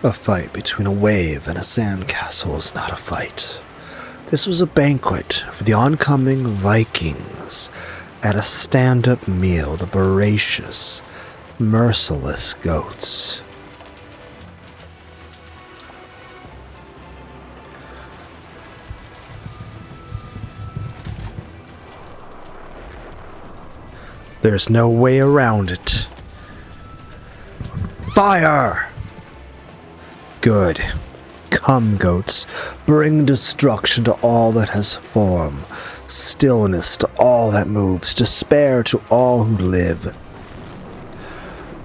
A fight between a wave and a sandcastle is not a fight. This was a banquet for the oncoming Vikings. At a stand-up meal, the voracious, merciless goats. There's no way around it. Fire! Good. Come, goats, bring destruction to all that has form, stillness to all that moves, despair to all who live.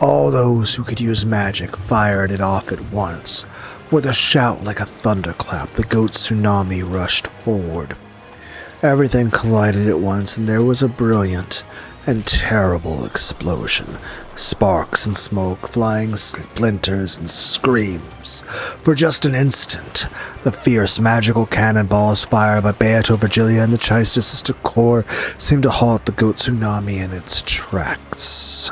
All those who could use magic fired it off at once. With a shout like a thunderclap, the goat tsunami rushed forward. Everything collided at once, and there was a brilliant and terrible explosion. Sparks and smoke, flying splinters and screams. For just an instant, the fierce magical cannonballs fired by Beato Virgilia and the Cheister Sister Corps seemed to halt the goat tsunami in its tracks.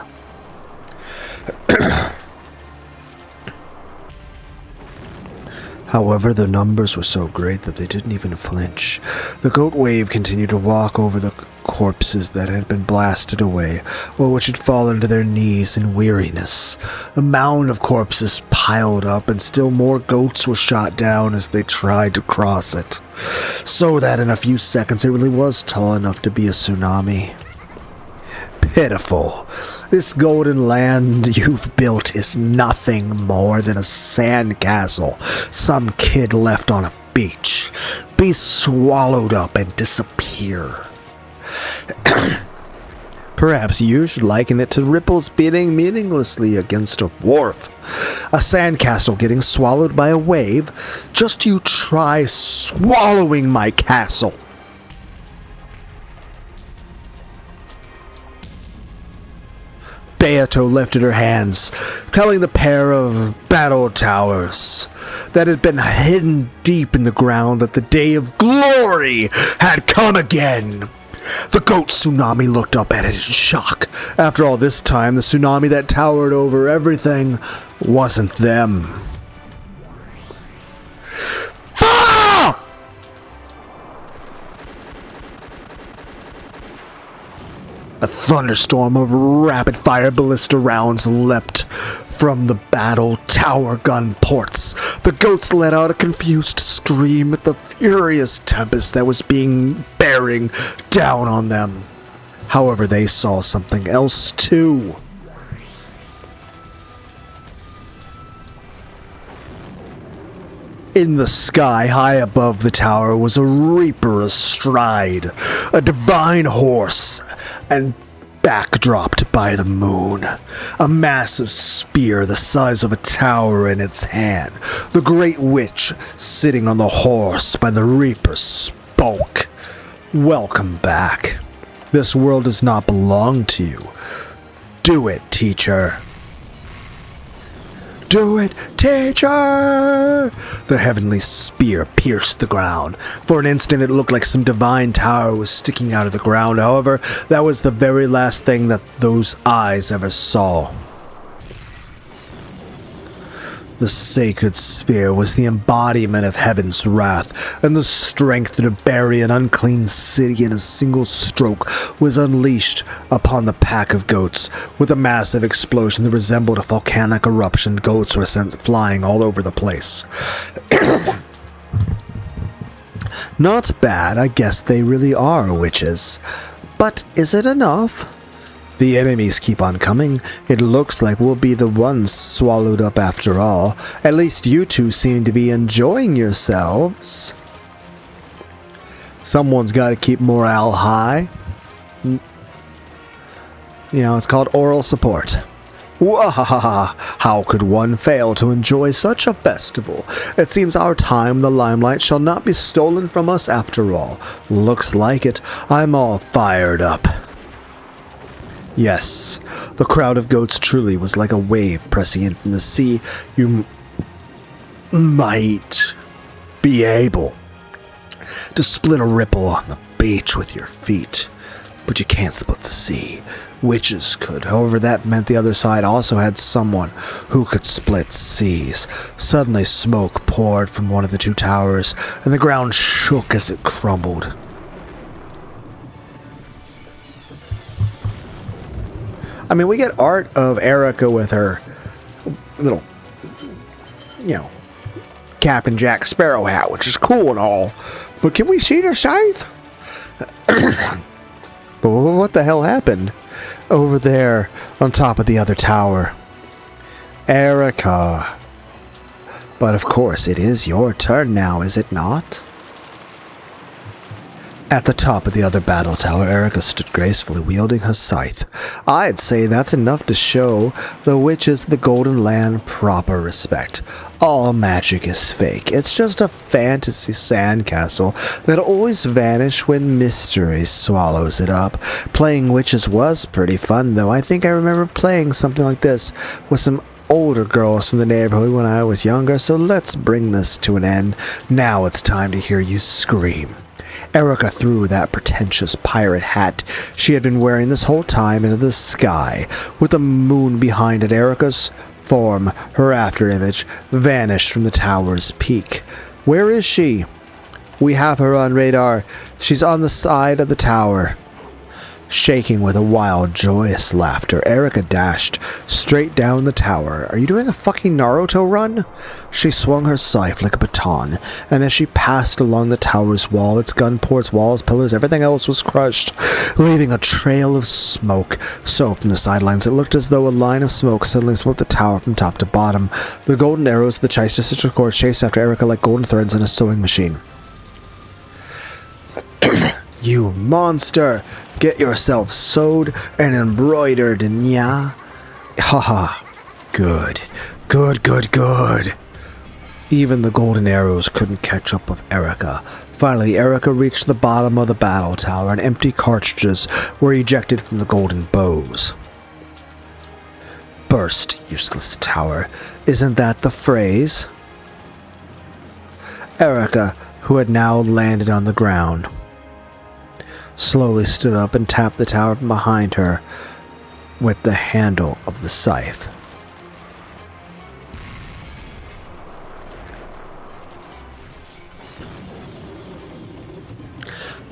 However, the numbers were so great that they didn't even flinch. The goat wave continued to walk over the corpses that had been blasted away, or which had fallen to their knees in weariness. A mound of corpses piled up, and still more goats were shot down as they tried to cross it. So that in a few seconds it really was tall enough to be a tsunami. Pitiful. This golden land you've built is nothing more than a sandcastle some kid left on a beach. Be swallowed up and disappear. Perhaps you should liken it to ripples beating meaninglessly against a wharf. A sandcastle getting swallowed by a wave. Just you try swallowing my castle. Beato lifted her hands, telling the pair of battle towers that had been hidden deep in the ground that the day of glory had come again. The goat tsunami looked up at it in shock. After all this time, the tsunami that towered over everything wasn't them. Fire! A thunderstorm of rapid-fire ballista rounds leapt from the battle tower gun ports. The goats let out a confused scream at the furious tempest that was bearing down on them. However, they saw something else too. In the sky, high above the tower, was a reaper astride, a divine horse, and backdropped by the moon. A massive spear the size of a tower in its hand. The great witch, sitting on the horse by the reaper, spoke. Welcome back. This world does not belong to you. Do it, teacher. Do it, teacher! The heavenly spear pierced the ground. For an instant it looked like some divine tower was sticking out of the ground. However, that was the very last thing that those eyes ever saw. The sacred spear was the embodiment of heaven's wrath, and the strength to bury an unclean city in a single stroke was unleashed upon the pack of goats. With a massive explosion that resembled a volcanic eruption, goats were sent flying all over the place. Not bad, I guess they really are witches. But is it enough? The enemies keep on coming. It looks like we'll be the ones swallowed up after all. At least you two seem to be enjoying yourselves. Someone's got to keep morale high. You know, it's called oral support. Wahaha! How could one fail to enjoy such a festival? It seems our time in the limelight shall not be stolen from us after all. Looks like it. I'm all fired up. Yes, the crowd of goats truly was like a wave pressing in from the sea. You might be able to split a ripple on the beach with your feet. but you can't split the sea. Witches could. However, that meant the other side also had someone who could split seas. Suddenly, smoke poured from one of the two towers, and the ground shook as it crumbled. I mean, we get art of Erica with her little, Captain Jack Sparrow hat, which is cool and all. But can we see the scythe? But what the hell happened over there on top of the other tower? Erica. But of course, it is your turn now, is it not? At the top of the other battle tower, Erica stood gracefully wielding her scythe. I'd say that's enough to show the witches of the Golden Land proper respect. All magic is fake. It's just a fantasy sandcastle that'll always vanish when mystery swallows it up. Playing witches was pretty fun, though. I think I remember playing something like this with some older girls from the neighborhood when I was younger, so let's bring this to an end. Now it's time to hear you scream. Erica threw that pretentious pirate hat she had been wearing this whole time into the sky. With the moon behind it, Erica's form, her afterimage, vanished from the tower's peak. Where is she? We have her on radar. She's on the side of the tower. Shaking with a wild, joyous laughter, Erica dashed straight down the tower. Are you doing a fucking Naruto run? She swung her scythe like a baton, and as she passed along the tower's wall, its gun ports, walls, pillars, everything else was crushed, leaving a trail of smoke. So from the sidelines, it looked as though a line of smoke suddenly smote the tower from top to bottom. The golden arrows of the Chester cord chased after Erica like golden threads in a sewing machine. You monster! Get yourself sewed and embroidered, nya? Haha. Good. Good. Even the golden arrows couldn't catch up with Erica. Finally, Erica reached the bottom of the battle tower, and empty cartridges were ejected from the golden bows. Burst, useless tower. Isn't that the phrase? Erica, who had now landed on the ground, slowly stood up and tapped the tower from behind her with the handle of the scythe.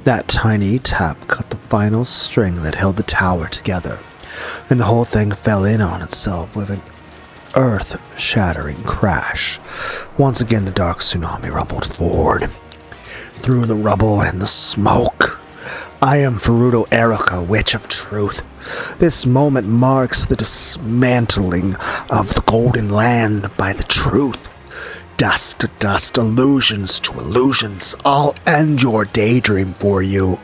That tiny tap cut the final string that held the tower together, and the whole thing fell in on itself with an earth-shattering crash. Once again, the dark tsunami rumbled forward through the rubble and the smoke. I am Furuto Erica, Witch of Truth. This moment marks the dismantling of the Golden Land by the truth. Dust to dust, illusions to illusions. I'll end your daydream for you.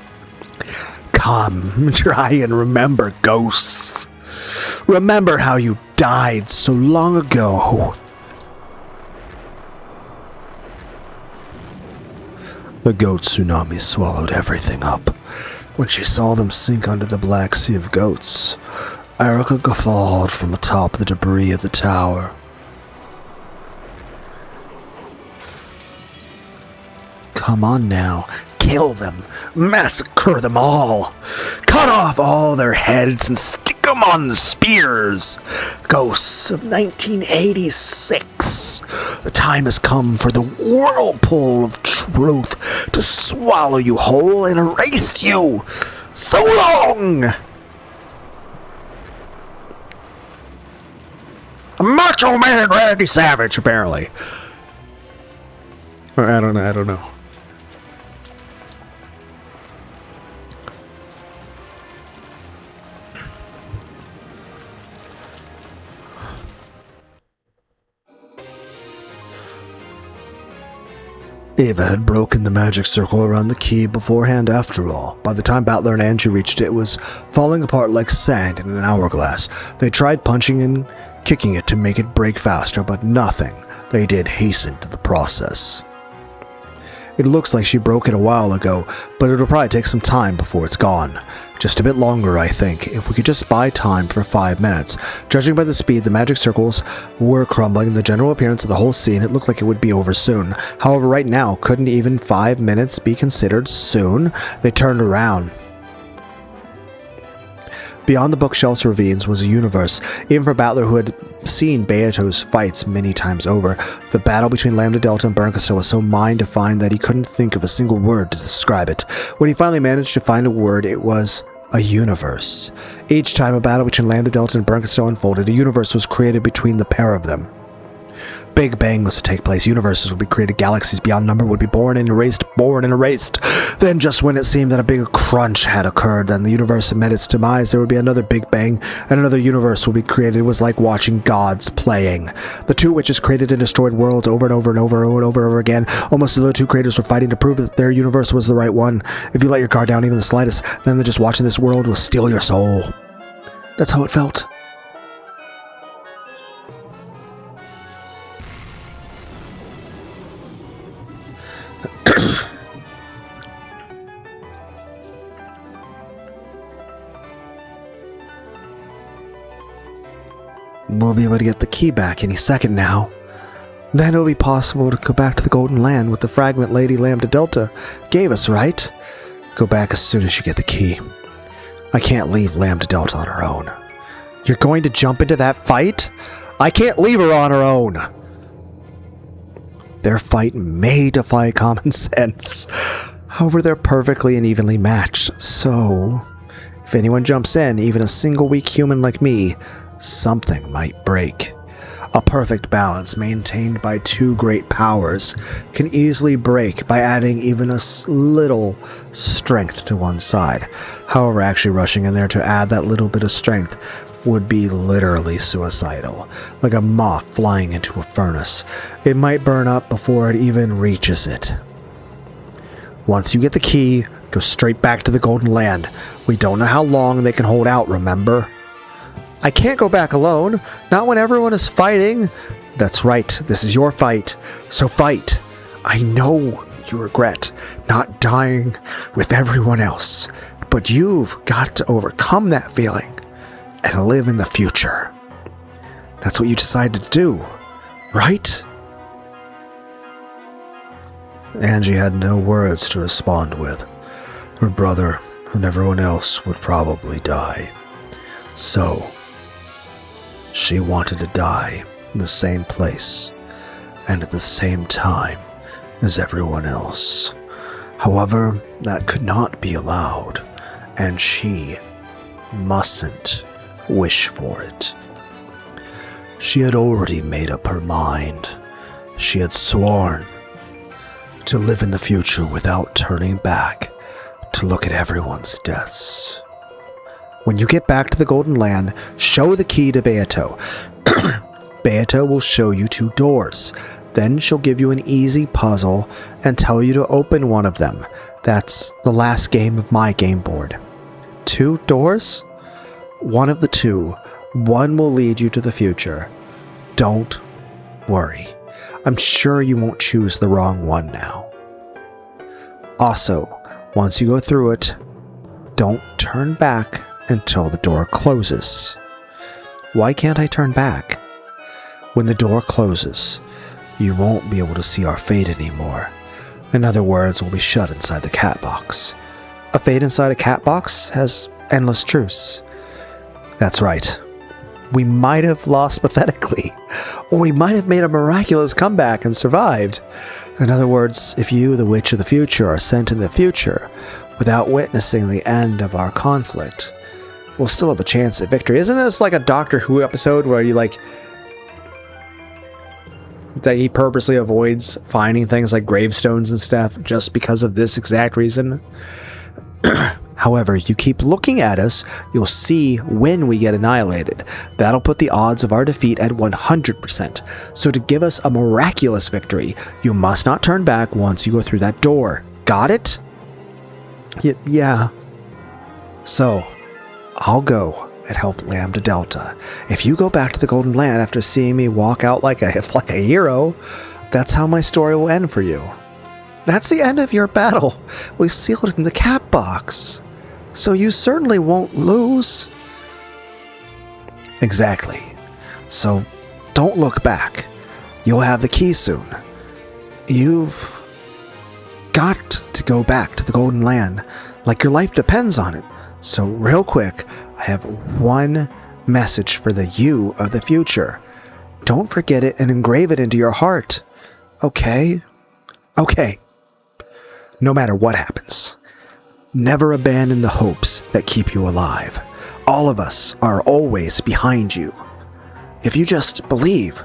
Come, try and remember ghosts. Remember how you died so long ago. The goat tsunami swallowed everything up. When she saw them sink under the black sea of goats, Erica guffawed from atop the debris of the tower. Come on now, kill them, massacre them all, cut off all their heads and stick them on the spears. Ghosts of 1986, the time has come for the whirlpool of truth to swallow you whole and erase you. So long! Macho Man Randy Savage, apparently. Or I don't know. Ava had broken the magic circle around the key beforehand after all. By the time Battler and Angie reached it, it was falling apart like sand in an hourglass. They tried punching and kicking it to make it break faster, but nothing they did hastened the process. It looks like she broke it a while ago, but it'll probably take some time before it's gone. Just a bit longer, I think, if we could just buy time for 5 minutes. Judging by the speed the magic circles were crumbling and the general appearance of the whole scene, it looked like it would be over soon. However, right now, couldn't even 5 minutes be considered soon? They turned around. Beyond the bookshelves ravines was a universe, even for a battler who had seen Beato's fights many times over. The battle between Lambda Delta and Burncaster was so mind-defined that he couldn't think of a single word to describe it. When he finally managed to find a word, it was a universe. Each time a battle between Lambda Delta and Burncaster unfolded, a universe was created between the pair of them. Big Bang was to take place. Universes would be created. Galaxies beyond number would be born and erased. Then, just when it seemed that a big crunch had occurred and the universe had met its demise, there would be another Big Bang and another universe would be created. It was like watching gods playing. The two witches created and destroyed worlds over and over and over and over again. Almost as though two creators were fighting to prove that their universe was the right one. If you let your guard down even the slightest, then just watching this world will steal your soul. That's how it felt. We'll be able to get the key back any second now. Then it'll be possible to go back to the Golden Land with the fragment Lady Lambda Delta gave us, right? Go back as soon as you get the key. I can't leave Lambda Delta on her own. You're going to jump into that fight? I can't leave her on her own! Their fight may defy common sense. However, they're perfectly and evenly matched, so if anyone jumps in, even a single weak human like me, something might break. A perfect balance maintained by two great powers can easily break by adding even a little strength to one side. However, actually rushing in there to add that little bit of strength would be literally suicidal, like a moth flying into a furnace. It might burn up before it even reaches it. Once you get the key, go straight back to the Golden Land. We don't know how long they can hold out, remember? I can't go back alone, not when everyone is fighting. That's right, this is your fight, so fight. I know you regret not dying with everyone else, but you've got to overcome that feeling and live in the future. That's what you decided to do, right? Angie had no words to respond with. Her brother and everyone else would probably die. So, she wanted to die in the same place and at the same time as everyone else. However, that could not be allowed, and she mustn't wish for it. She had already made up her mind. She had sworn to live in the future without turning back to look at everyone's deaths. When you get back to the Golden Land, show the key to Beato. Beato will show you two doors. Then she'll give you an easy puzzle and tell you to open one of them. That's the last game of my game board. 2 doors? One of the 2. One will lead you to the future. Don't worry. I'm sure you won't choose the wrong one now. Also, once you go through it, don't turn back until the door closes. Why can't I turn back? When the door closes, you won't be able to see our fate anymore. In other words, we'll be shut inside the cat box. A fate inside a cat box has endless truths. That's right. We might have lost pathetically, or we might have made a miraculous comeback and survived. In other words, if you, the Witch of the Future, are sent in the future without witnessing the end of our conflict, we'll still have a chance at victory. Isn't this like a Doctor Who episode where you that he purposely avoids finding things like gravestones and stuff just because of this exact reason? However, you keep looking at us, you'll see when we get annihilated. That'll put the odds of our defeat at 100%. So to give us a miraculous victory, you must not turn back once you go through that door. Got it? Yeah. So, I'll go and help Lambda Delta. If you go back to the Golden Land after seeing me walk out like a hero, that's how my story will end for you. That's the end of your battle. We sealed it in the cat box. So you certainly won't lose. Exactly. So don't look back. You'll have the key soon. You've got to go back to the Golden Land like your life depends on it. So real quick, I have one message for the you of the future. Don't forget it and engrave it into your heart. Okay? Okay. No matter what happens, never abandon the hopes that keep you alive. All of us are always behind you. If you just believe,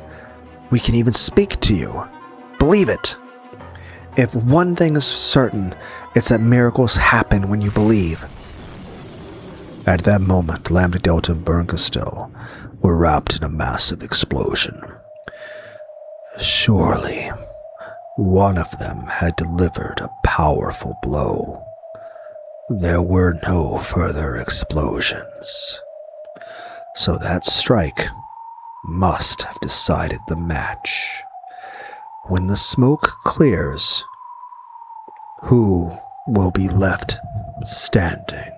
we can even speak to you. Believe it. If one thing is certain, it's that miracles happen when you believe. At that moment, Lambda Delta and Berncastill were wrapped in a massive explosion. Surely, one of them had delivered a powerful blow. There were no further explosions. So that strike must have decided the match. When the smoke clears, who will be left standing?